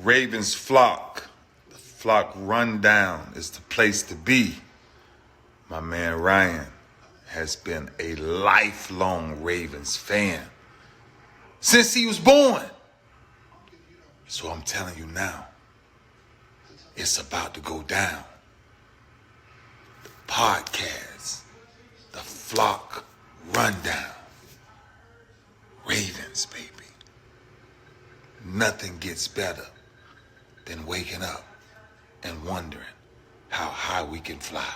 Ravens flock. The flock rundown is the place to be. My man Ryan has been a lifelong Ravens fan since he was born. So I'm telling you now, it's about to go down. The podcast, the flock rundown. Ravens, baby. Nothing gets better than waking up and wondering how high we can fly.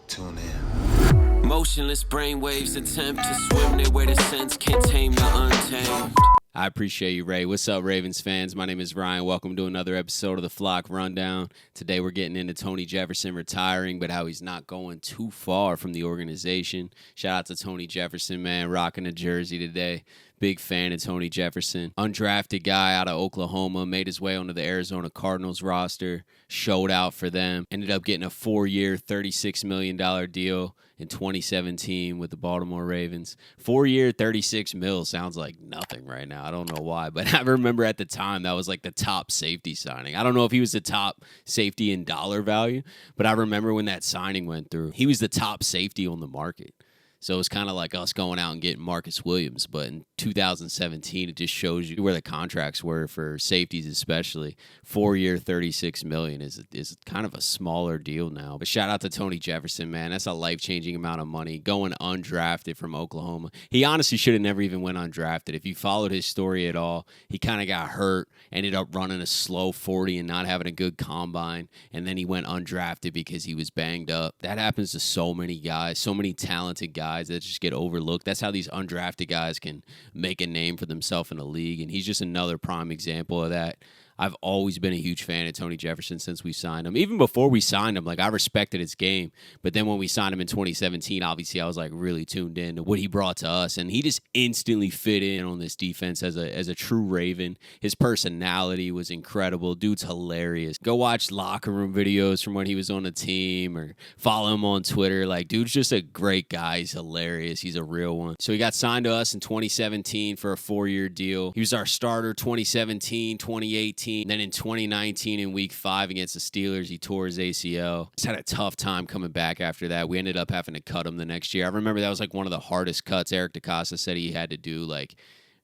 Tune in. Motionless brainwaves attempt to swim their way to sense, can't tame the untamed. I appreciate you, Ray. What's up, Ravens fans? My name is Ryan. Welcome to another episode of the Flock Rundown. Today we're getting into Tony Jefferson retiring, but how he's not going too far from the organization. Shout out to Tony Jefferson, man, rocking a jersey today. Big fan of Tony Jefferson. Undrafted guy out of Oklahoma, made his way onto the Arizona Cardinals roster, showed out for them, ended up getting a 4-year, $36 million deal in 2017 with the Baltimore Ravens. 4-year, $36 million sounds like nothing right now. I don't know why, but I remember at the time that was like the top safety signing. I don't know if he was the top safety in dollar value, but I remember when that signing went through, he was the top safety on the market. So it's kind of like us going out and getting Marcus Williams. But in 2017, it just shows you where the contracts were for safeties especially. 4-year, $36 million is kind of a smaller deal now. But shout out to Tony Jefferson, man. That's a life-changing amount of money. Going undrafted from Oklahoma. He honestly should have never even went undrafted. If you followed his story at all, he kind of got hurt, ended up running a slow 40 and not having a good combine. And then he went undrafted because he was banged up. That happens to so many guys, so many talented guys that just get overlooked. That's how these undrafted guys can make a name for themselves in the league, and he's just another prime example of that. I've always been a huge fan of Tony Jefferson since we signed him. Even before we signed him, like I respected his game. But then when we signed him in 2017, obviously I was like really tuned in to what he brought to us. And he just instantly fit in on this defense as a true Raven. His personality was incredible. Dude's hilarious. Go watch locker room videos from when he was on the team or follow him on Twitter. Like, dude's just a great guy. He's hilarious. He's a real one. So he got signed to us in 2017 for a 4-year deal. He was our starter 2017, 2018. Then in 2019 in week 5 against the Steelers, he tore his ACL. He's had a tough time coming back after that. We ended up having to cut him the next year. I remember that was like one of the hardest cuts Eric DeCosta said he had to do. Like,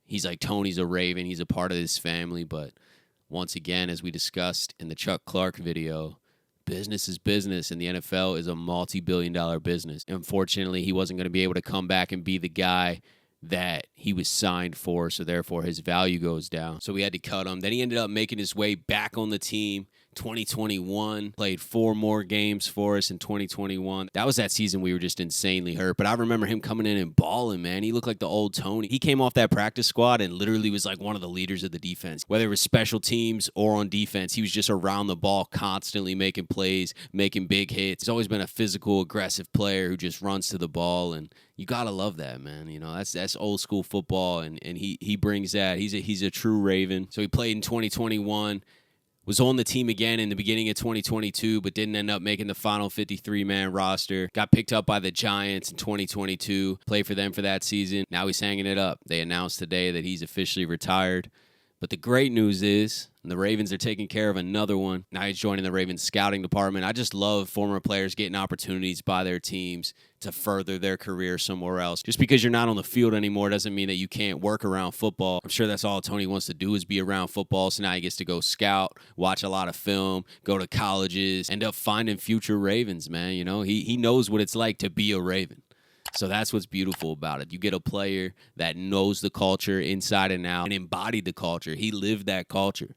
he's like, Tony's a Raven. He's a part of this family. But once again, as we discussed in the Chuck Clark video, business is business, and the NFL is a multi-billion-dollar business. Unfortunately, he wasn't going to be able to come back and be the guy that he was signed for, so therefore his value goes down. So we had to cut him. Then he ended up making his way back on the team. 2021, played 4 more games for us in 2021. That was that season we were just insanely hurt. But I remember him coming in and balling, man. He looked like the old Tony. He came off that practice squad and literally was like one of the leaders of the defense. Whether it was special teams or on defense, he was just around the ball constantly making plays, making big hits. He's always been a physical, aggressive player who just runs to the ball, and you gotta love that, man. You know, that's old school football, and he brings that. He's a true Raven. So he played in 2021. Was on the team again in the beginning of 2022, but didn't end up making the final 53-man roster. Got picked up by the Giants in 2022, played for them for that season. Now he's hanging it up. They announced today that he's officially retired. But the great news is the Ravens are taking care of another one. Now he's joining the Ravens scouting department. I just love former players getting opportunities by their teams to further their career somewhere else. Just because you're not on the field anymore doesn't mean that you can't work around football. I'm sure that's all Tony wants to do is be around football. So now he gets to go scout, watch a lot of film, go to colleges, end up finding future Ravens, man. You know, he knows what it's like to be a Raven. So that's what's beautiful about it. You get a player that knows the culture inside and out and embodied the culture. He lived that culture.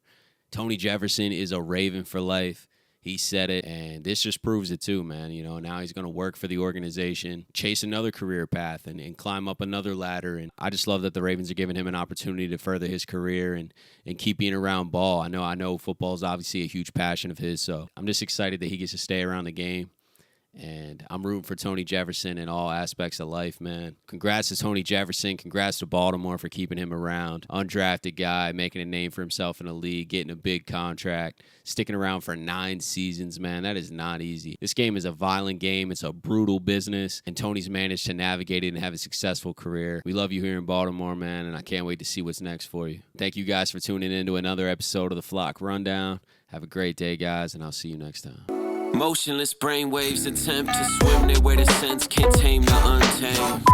Tony Jefferson is a Raven for life. He said it, and this just proves it too, man. You know, now he's going to work for the organization, chase another career path, and climb up another ladder. And I just love that the Ravens are giving him an opportunity to further his career and keep being around ball. I know football is obviously a huge passion of his, so I'm just excited that he gets to stay around the game And I'm rooting for Tony Jefferson in all aspects of life, man. Congrats to Tony Jefferson. Congrats to Baltimore for keeping him around. Undrafted guy, making a name for himself in the league, getting a big contract, sticking around for 9 seasons, man. That is not easy. This game is a violent game. It's a brutal business. And Tony's managed to navigate it and have a successful career. We love you here in Baltimore, man, and I can't wait to see what's next for you. Thank you guys for tuning in to another episode of the Flock Rundown. Have a great day, guys, and I'll see you next time. Motionless brainwaves attempt to swim their way to sense, can't tame the untamed.